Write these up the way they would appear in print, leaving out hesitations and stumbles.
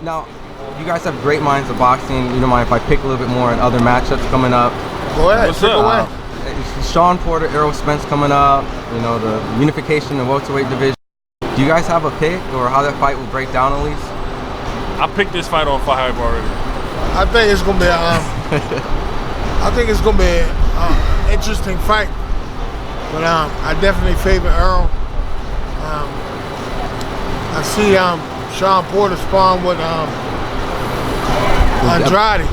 Now, you guys have great minds of boxing. You don't mind if I pick a little bit more at other matchups coming up? Go ahead. What's up? Shawn Porter, Errol Spence coming up. You know, the unification of welterweight division. Do you guys have a pick or how that fight will break down at least? I picked this fight on FightHype already. I think it's gonna be an interesting fight, but I definitely favor Errol. I see Shawn Porter sparring with Andrade,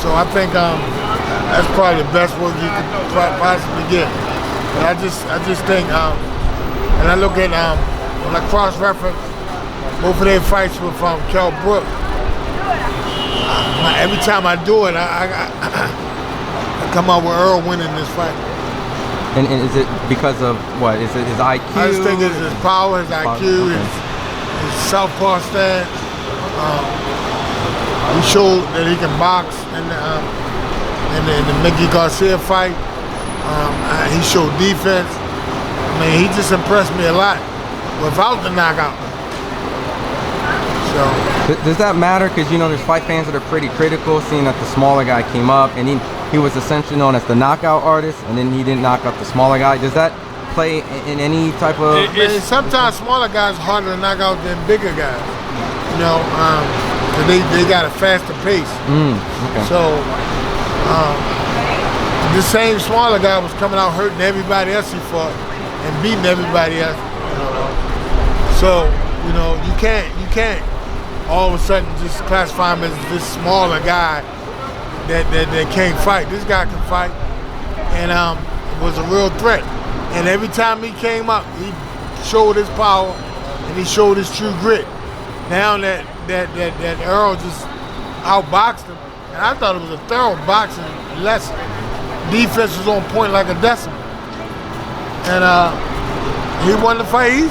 so I think that's probably the best work you could possibly get. But I just think, and I look at when I cross-reference both of their fights with Kell Brook. Every time I do it, I come out with Earl winning this fight. And is it because of what? Is it his IQ? I just think it's his power, his IQ, his southpaw stance. He showed that he can box in the Mickey Garcia fight. He showed defense. I mean, he just impressed me a lot without the knockout. So. Does that matter? Because, you know, there's fight fans that are pretty critical, seeing that the smaller guy came up and he was essentially known as the knockout artist, and then he didn't knock out the smaller guy. Does that play in any type of... Sometimes smaller guys are harder to knock out than bigger guys. You know, they got a faster pace. Okay. So, the same smaller guy was coming out hurting everybody else he fought and beating everybody else. So, you know, you can't all of a sudden just classify him as this smaller guy that can't fight. This guy can fight, and was a real threat. And every time he came up, he showed his power and he showed his true grit. Now that Earl just outboxed him, and I thought it was a thorough boxing lesson. Defense was on point like a decimal, and he won the fight easy.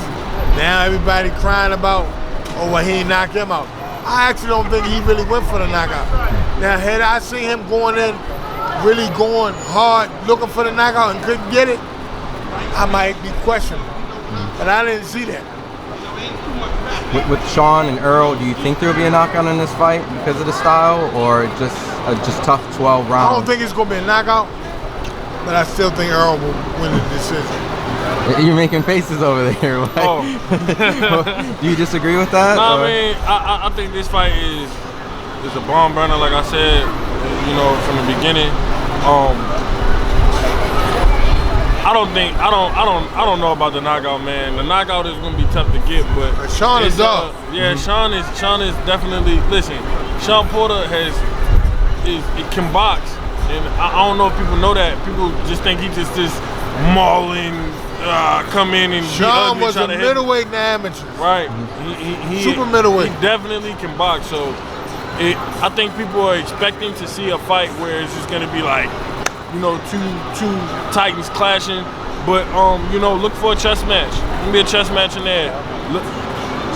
Now everybody crying about, oh, well, he ain't knocked him out. I actually don't think he really went for the knockout. Now, had I seen him going in, really going hard, looking for the knockout and couldn't get it, I might be questioning. But I didn't see that. With Shawn and Earl, do you think there will be a knockout in this fight because of the style, or just tough 12 rounds? I don't think it's going to be a knockout, but I still think Earl will win the decision. You're making faces over there. Oh. Do you disagree with that? No, I mean, I think this fight is a bomb burner, like I said, you know, from the beginning. I don't know about the knockout, man. The knockout is gonna be tough to get, but Shawn is up. Yeah, Shawn is definitely. Listen, Shawn Porter can box, and I don't know if people know that. People just think he's just this mauling. Come in and Shawn was a middleweight in the amateur. Right. He super middleweight. He definitely can box. So I think people are expecting to see a fight where it's just gonna be like, you know, two titans clashing. But you know, look for a chess match. There's gonna be a chess match in there.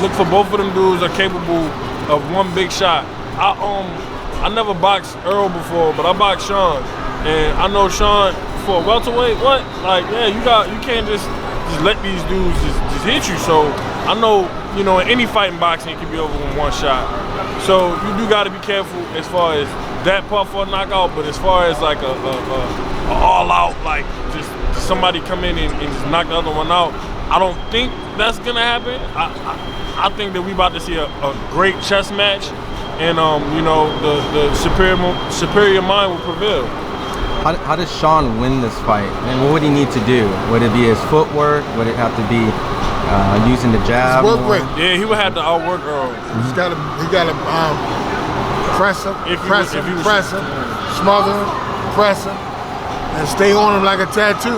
Look for both of them dudes are capable of one big shot. I never boxed Earl before, but I boxed Shawn, and I know Shawn. For a welterweight, what? Like, yeah, you can't just let these dudes just hit you. So I know, you know, in any fight in boxing, it can be over in one shot. So you do got to be careful as far as that part for a knockout. But as far as like a all-out, like just somebody come in and just knock the other one out, I don't think that's gonna happen. I think that we about to see a great chess match, and you know, the superior mind will prevail. How does Shawn win this fight? And what would he need to do? Would it be his footwork? Would it have to be using the jab? Yeah, he would have to outwork Earl. He got to press him, press him, smother him, press him, and stay on him like a tattoo.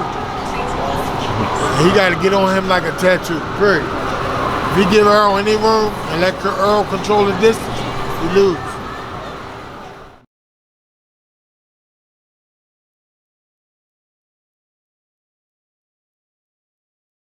He got to get on him like a tattoo, period. If he give Earl any room and let Earl control the distance, he lose.